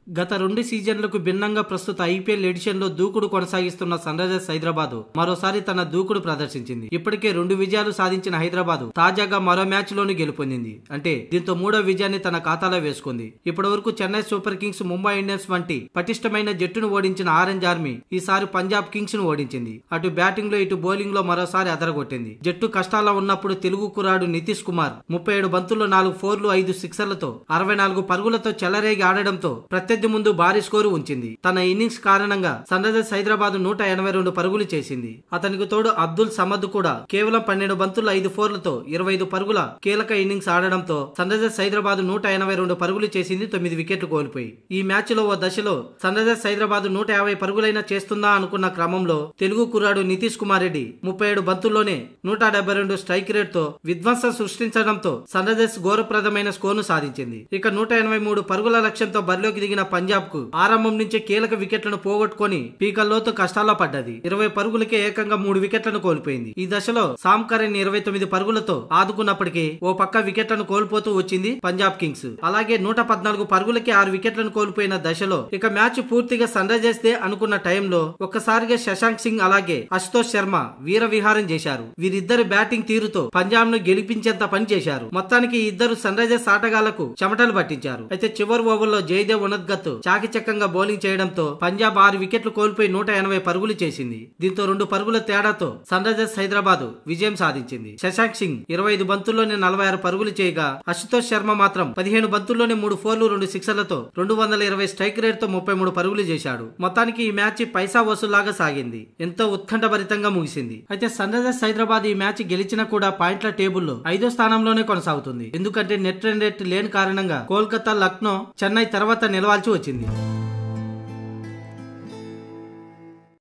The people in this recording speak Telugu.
గత 2 సీజన్లకు భిన్నంగా ప్రస్తుత ఐపీఎల్ ఎడిషన్ లో దూకుడు కొనసాగిస్తున్న సన్ రైజర్స్ హైదరాబాద్ మరోసారి తన దూకుడు ప్రదర్శించింది. ఇప్పటికే 2 విజయాలు సాధించిన హైదరాబాద్ తాజాగా మరో మ్యాచ్ లోనూ గెలుపొందింది. అంటే దీంతో 3వ విజయాన్ని తన ఖాతాలో వేసుకుంది. ఇప్పటివరకు Chennai super Kings, Mumbai Indians వంటి పటిష్టమైన జట్టును ఓడించిన ఆరెంజ్ ఆర్మీ ఈసారి పంజాబ్ కింగ్స్ ను ఓడించింది. అటు బ్యాటింగ్ లో ఇటు బౌలింగ్ లో మరోసారి అదరగొట్టింది. జట్టు కష్టాల్లో ఉన్నప్పుడు తెలుగు కుర్రాడు నితీష్ కుమార్ 37 బంతుల్లో 4 ఫోర్లు 5 సిక్సర్లతో 64 పరుగులతో చెలరేగి ఆడడంతో ప్రత్యర్థి ముందు భారీ స్కోరు ఉంచింది. తన ఇన్నింగ్స్ కారణంగా సన్ రైజర్స్ హైదరాబాద్ 182 పరుగులు చేసింది. అతనికి తోడు అబ్దుల్ సమద్ కూడా కేవలం 12 బంతుల్లో 5 ఫోర్లతో 25 పరుగుల కీలక ఇన్నింగ్స్ ఆడడంతో సన్ రైజర్స్ హైదరాబాద్ 182 పరుగులు చేసింది. 9 వికెట్లు కోల్పోయి ఈ మ్యాచ్ లో ఓ దశలో సన్ రైజర్స్ హైదరాబాద్ 150 పరుగులైనా చేస్తుందా అనుకున్న క్రమంలో తెలుగు కుర్రాడు నితీష్ కుమార్ రెడ్డి 37 బంతుల్లోనే 172 స్ట్రైక్ రేట్ తో విధ్వంసం సృష్టించడంతో సన్ రైజర్స్ ఘోరప్రదమైన స్కోర్ ను సాధించింది. ఇక 183 పరుగుల లక్ష్యంతో బరిలోకి దిగిన పంజాబ్ కు ఆరంభం నుంచే కీలక వికెట్లను పోగొట్టుకుని పీకల్లోతో కష్టాల్లో పడ్డది. 20 పరుగులకే ఏకంగా 3 వికెట్లను కోల్పోయింది. ఈ దశలో సామ్ కరెన్ 29 పరుగులతో ఆదుకున్నప్పటికీ ఓ పక్క వికెట్లను కోల్పోతూ వచ్చింది పంజాబ్ కింగ్స్. అలాగే 114 పరుగులకి 6 వికెట్లను కోల్పోయిన దశలో ఇక మ్యాచ్ పూర్తిగా సన్ రైజర్స్ దే అనుకున్న టైంలో ఒక్కసారిగా శశాంక్ సింగ్ అలాగే అశుతోష్ శర్మ వీర విహారం చేశారు. వీరిద్దరు బ్యాటింగ్ తీరుతో పంజాబ్ ను గెలిపించేంత పని చేశారు. మొత్తానికి ఈ ఇద్దరు సన్ రైజర్స్ ఆటగాళ్లకు చెమటలు పట్టించారు. అయితే చివరి ఓవర్లో జయదేవ్ ఉన్నద్గత్ చాకిచక్కంగా బౌలింగ్ చేయడంతో పంజాబ్ 6 వికెట్లు కోల్పోయి 180 పరుగులు చేసింది. దీంతో 2 పరుగుల తేడాతో సన్ రైజర్స్ హైదరాబాద్ విజయం సాధించింది. శశాంక్ సింగ్ 25 బంతుల్లోనే 46 పరుగులు చేయగా అశుతోష్ శర్మ మాత్రం 15 బంతుల్లోనే 3 ఫోర్లు 2 సిక్సర్లతో 220 స్ట్రైక్ రేట్ తో 33 పరుగులు చేశాడు. మొత్తానికి ఈ మ్యాచ్ పైసా వసూలాగా సాగింది. ఎంతో ఉత్కంఠభరితంగా ముగిసింది. అయితే సన్ రైజర్స్ హైదరాబాద్ ఈ మ్యాచ్ గెలిచినా కూడా పాయింట్ల టేబుల్లో 5వ స్థానంలోనే కొనసాగుతుంది. ఎందుకంటే నెట్ రన్ రేట్ లేని కారణంగా కోల్కతా, లక్నో, చెన్నై తర్వాత నిలవాల్సి వచ్చింది.